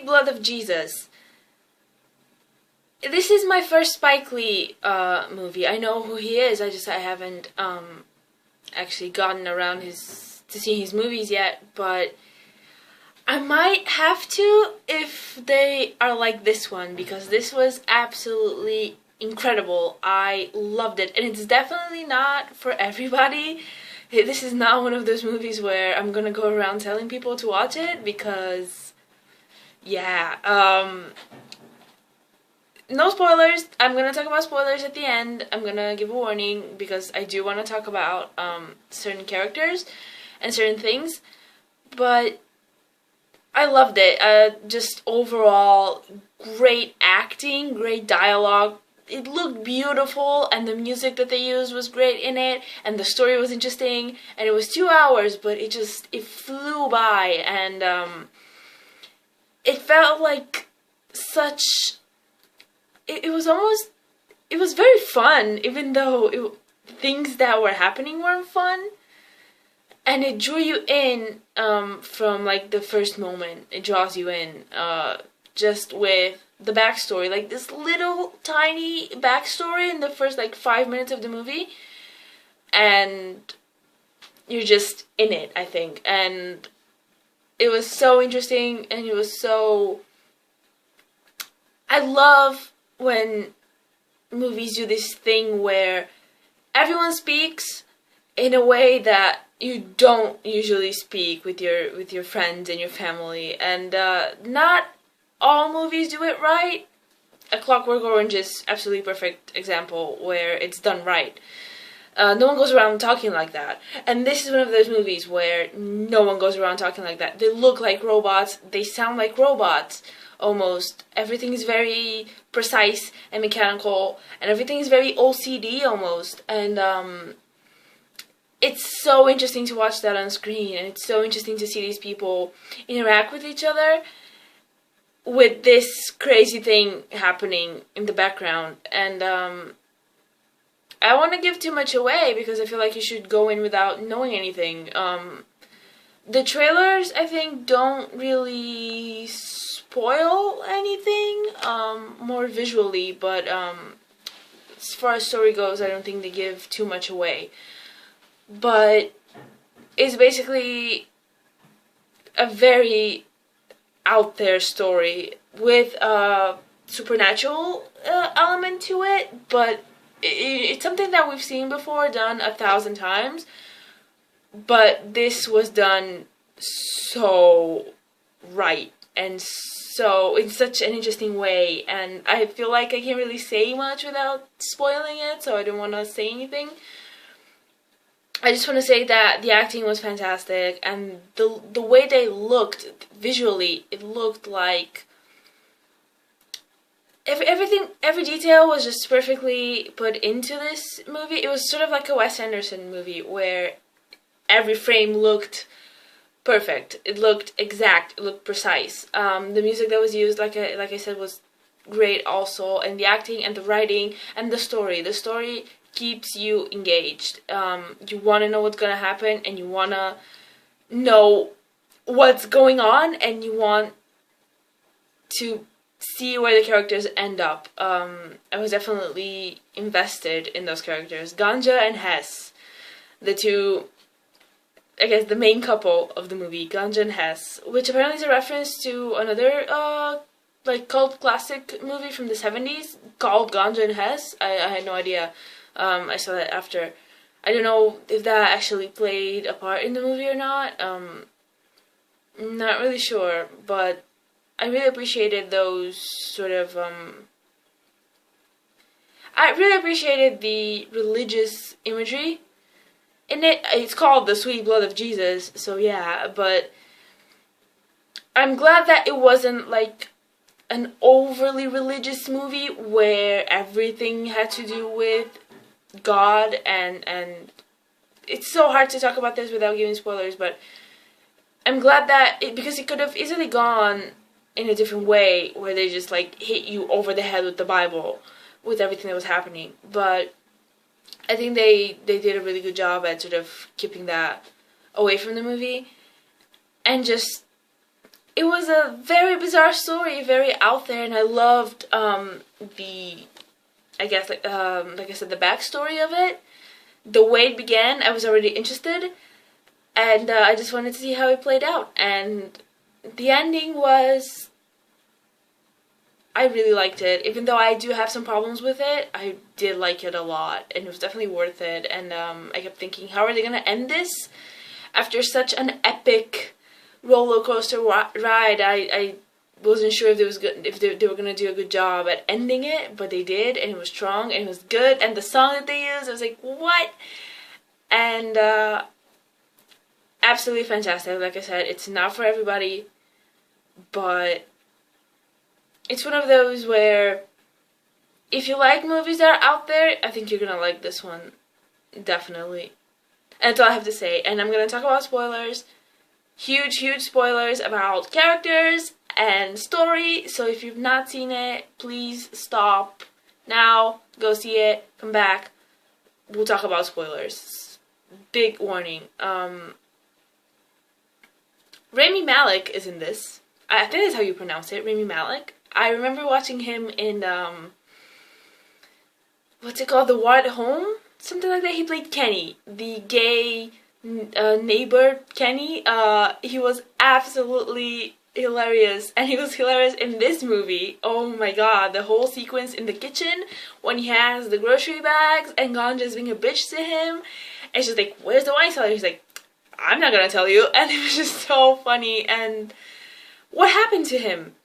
Blood of Jesus. This is my first Spike Lee movie. I know who he is. I haven't actually gotten around to see his movies yet, but I might have to if they are like this one, because this was absolutely incredible. I loved it, and it's definitely not for everybody. This is not one of those movies where I'm gonna go around telling people to watch it, because no spoilers. I'm gonna talk about spoilers at the end. I'm gonna give a warning because I do want to talk about certain characters and certain things, but I loved it. Just overall, great acting, great dialogue. It looked beautiful, and the music that they used was great in it, and the story was interesting, and it was 2 hours, but it flew by, and it felt like such, it was very fun, even though things that were happening weren't fun, and it drew you in from like the first moment. It draws you in, just with the backstory, like this little tiny backstory in the first like 5 minutes of the movie, and you're just in it, I think. And it was so interesting, and it was so, I love when movies do this thing where everyone speaks in a way that you don't usually speak with your friends and your family, and not all movies do it right. A Clockwork Orange is absolutely perfect example where it's done right. No one goes around talking like that. And this is one of those movies where no one goes around talking like that. They look like robots. They sound like robots, almost. Everything is very precise and mechanical. And everything is very OCD, almost. And it's so interesting to watch that on screen. And it's so interesting to see these people interact with each other with this crazy thing happening in the background. And I don't want to give too much away because I feel like you should go in without knowing anything. The trailers, I think, don't really spoil anything, more visually, but as far as story goes, I don't think they give too much away. But it's basically a very out there story with a supernatural element to it, but it's something that we've seen before, done 1,000 times, but this was done so right, and so in such an interesting way, and I feel like I can't really say much without spoiling it, so I don't want to say anything. I just want to say that the acting was fantastic, and the way they looked visually, it looked like every detail was just perfectly put into this movie. It was sort of like a Wes Anderson movie where every frame looked perfect. It looked exact. It looked precise. The music that was used, like I said, was great also, and the acting and the writing and the story. The story keeps you engaged. You want to know what's going to happen, and you want to know what's going on, and you want to see where the characters end up. I was definitely invested in those characters. Ganja and Hess, the two, I guess, the main couple of the movie, Ganja and Hess, which apparently is a reference to another like cult classic movie from the 70s called Ganja and Hess. I had no idea. I saw that after. I don't know if that actually played a part in the movie or not. Not really sure, but I really appreciated those sort of, I really appreciated the religious imagery in it. It's called The Sweet Blood of Jesus, so yeah, but I'm glad that it wasn't like an overly religious movie where everything had to do with God, and it's so hard to talk about this without giving spoilers, but I'm glad that because it could have easily gone in a different way where they just like hit you over the head with the Bible with everything that was happening, but I think they did a really good job at sort of keeping that away from the movie, and just it was a very bizarre story, very out there, and I loved I guess like I said, the backstory of it. The way it began, I was already interested, and I just wanted to see how it played out. And the ending was, I really liked it. Even though I do have some problems with it, I did like it a lot, and it was definitely worth it. And I kept thinking, how are they gonna end this after such an epic roller coaster ride? I wasn't sure if it was good, if they were gonna do a good job at ending it, but they did, and it was strong and it was good. And the song that they used, I was like, what? And absolutely fantastic. Like I said, it's not for everybody, but it's one of those where if you like movies that are out there, I think you're gonna like this one, definitely. And that's all I have to say. And I'm gonna talk about spoilers, huge spoilers about characters and story. So if you've not seen it, please stop now, go see it, come back, we'll talk about spoilers. Big warning. Rami Malek is in this. I think that's how you pronounce it, Rami Malek. I remember watching him in what's it called, The War at Home, something like that. He played Kenny, the gay neighbor Kenny. He was absolutely hilarious, and he was hilarious in this movie. Oh my god, the whole sequence in the kitchen when he has the grocery bags and Ganja's being a bitch to him, and she's like, where's the wine cellar? He's like, I'm not gonna tell you. And it was just so funny. And what happened to him?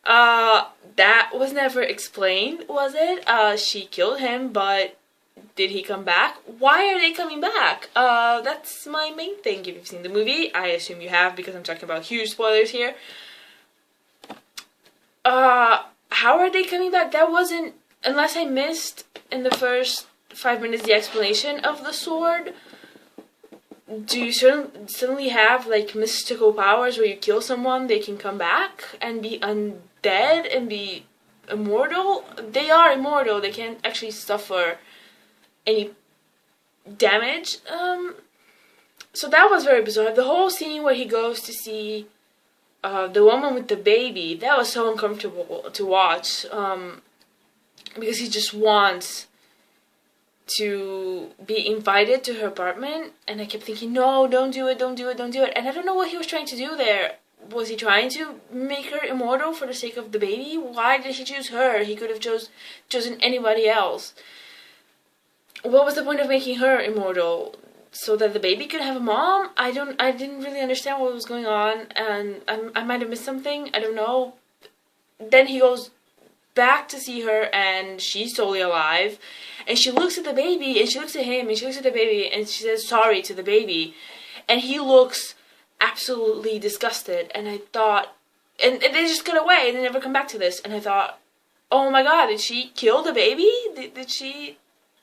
That was never explained, was it? She killed him, but did he come back? Why are they coming back? That's my main thing. If you've seen the movie, I assume you have, because I'm talking about huge spoilers here. How are they coming back? That wasn't, unless I missed in the first 5 minutes the explanation of the sword. Do you suddenly have like mystical powers where you kill someone, they can come back and be undead and be immortal? They are immortal. They can't actually suffer any damage. So that was very bizarre. The whole scene where he goes to see the woman with the baby, that was so uncomfortable to watch, because he just wants to be invited to her apartment, and I kept thinking, no, don't do it, don't do it, don't do it. And I don't know what he was trying to do there. Was he trying to make her immortal for the sake of the baby? Why did he choose her? He could have chosen anybody else. What was the point of making her immortal? So that the baby could have a mom? I didn't really understand what was going on, and I might have missed something, I don't know. Then he goes back to see her, and she's totally alive, and she looks at the baby, and she looks at him, and she looks at the baby, and she says sorry to the baby, and he looks absolutely disgusted. And I thought, and they just cut away, and they never come back to this, and I thought, oh my god, did she kill the baby? Did she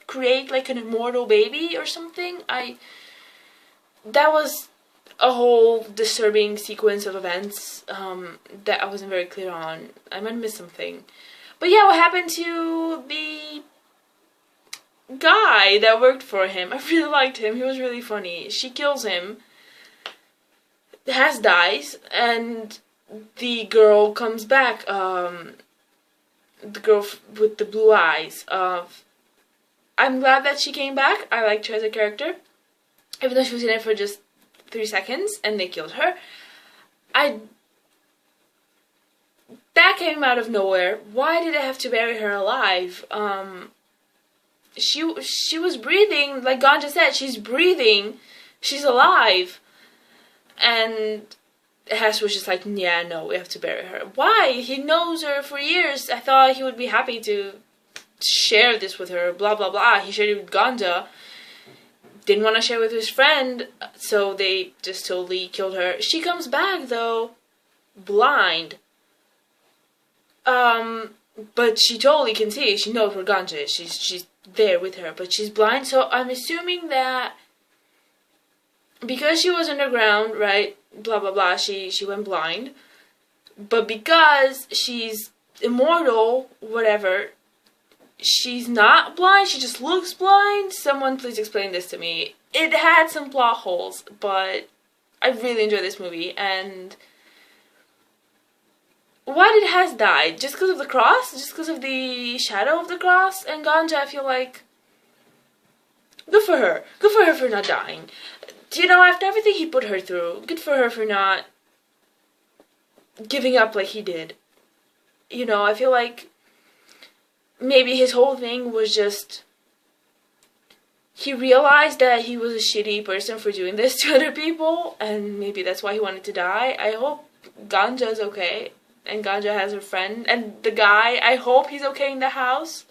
create like an immortal baby or something? That was a whole disturbing sequence of events that I wasn't very clear on. I might have missed something. But yeah, what happened to the guy that worked for him? I really liked him. He was really funny. She kills him. Hess dies, and the girl comes back. The girl with the blue eyes. I'm glad that she came back. I liked her as a character, even though she was in it for just 3 seconds and they killed her. That came out of nowhere. Why did they have to bury her alive? She was breathing, like Ganja said, she's breathing, she's alive. And Hess was just like, yeah, no, we have to bury her. Why? He knows her for years. I thought he would be happy to share this with her, blah blah blah. He shared it with Ganja. Didn't want to share with his friend, so they just totally killed her. She comes back though, blind. But she totally can see. She knows where Ganja is. She's there with her, but she's blind. So I'm assuming that because she was underground, right? Blah blah blah. She went blind. But because she's immortal, whatever, she's not blind. She just looks blind. Someone please explain this to me. It had some plot holes, but I really enjoyed this movie, and why did Hess die? Just because of the cross? Just because of the shadow of the cross? And Ganja, I feel like, good for her. Good for her for not dying. You know, after everything he put her through, good for her for not giving up like he did. You know, I feel like maybe his whole thing was just, he realized that he was a shitty person for doing this to other people, and maybe that's why he wanted to die. I hope Ganja's okay, and Ganja has her friend, and the guy, I hope he's okay in the house,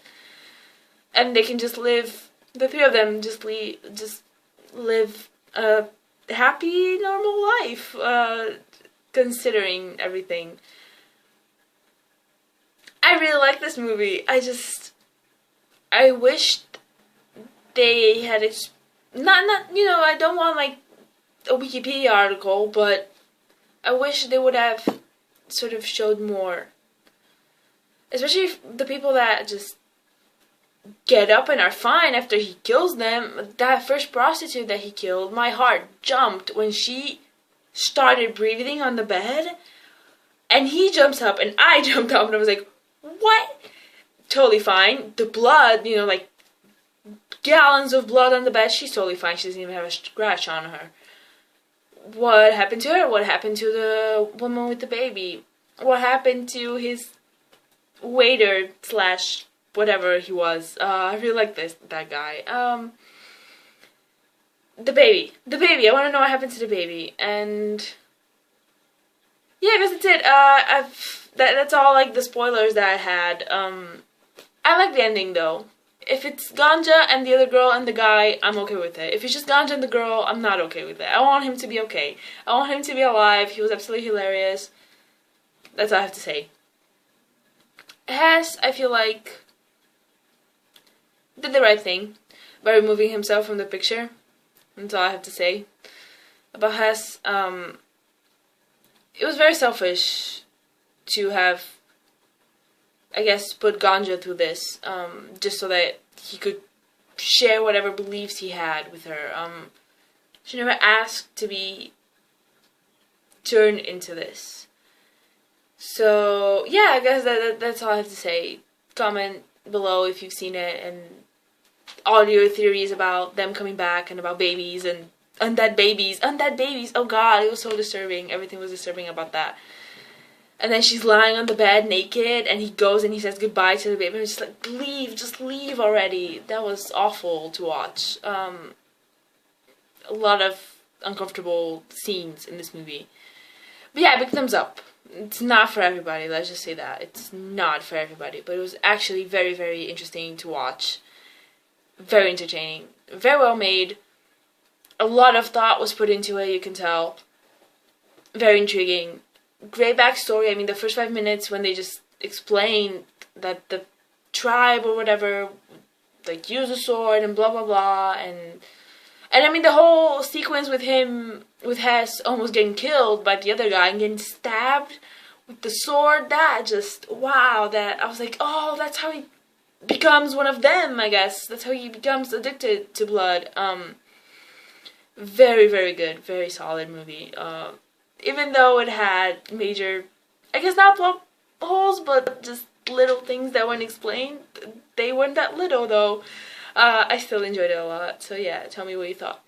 and they can just live, the three of them just live a happy, normal life, considering everything. I really like this movie. I wished they had not you know, I don't want like a Wikipedia article, but I wish they would have sort of showed more, especially the people that just get up and are fine after he kills them. That first prostitute that he killed, my heart jumped when she started breathing on the bed, and he jumps up and I jumped up and I was like, what? Totally fine. The blood, you know, like gallons of blood on the bed, she's totally fine. She doesn't even have a scratch on her. What happened to her? What happened to the woman with the baby? What happened to his waiter slash whatever he was? I really like that guy. The baby. I want to know what happened to the baby. And yeah, I guess that's it. That's all like the spoilers that I had. I like the ending though. If it's Ganja and the other girl and the guy, I'm okay with it. If it's just Ganja and the girl, I'm not okay with it. I want him to be okay. I want him to be alive. He was absolutely hilarious. That's all I have to say. Hess, I feel like, did the right thing by removing himself from the picture. That's all I have to say about Hess. It was very selfish to have, I guess, put Ganja through this, just so that he could share whatever beliefs he had with her. She never asked to be turned into this. So, yeah, I guess that's all I have to say. Comment below if you've seen it, and all your theories about them coming back, and about babies, and undead babies. Oh god, it was so disturbing. Everything was disturbing about that. And then she's lying on the bed naked, and he goes and he says goodbye to the baby. And she's like, leave, just leave already. That was awful to watch. A lot of uncomfortable scenes in this movie. But yeah, big thumbs up. It's not for everybody, let's just say that. It's not for everybody. But it was actually very, very interesting to watch. Very entertaining. Very well made. A lot of thought was put into it, you can tell. Very intriguing. Great backstory. I mean, the first 5 minutes when they just explain that the tribe or whatever, like, use a sword and blah blah blah, and I mean the whole sequence with him, with Hess almost getting killed by the other guy and getting stabbed with the sword, that just, wow, that, I was like, oh, that's how he becomes one of them, I guess. That's how he becomes addicted to blood. Very, very good, very solid movie. Even though it had major, I guess not plot holes, but just little things that weren't explained. They weren't that little though. I still enjoyed it a lot. So yeah, tell me what you thought.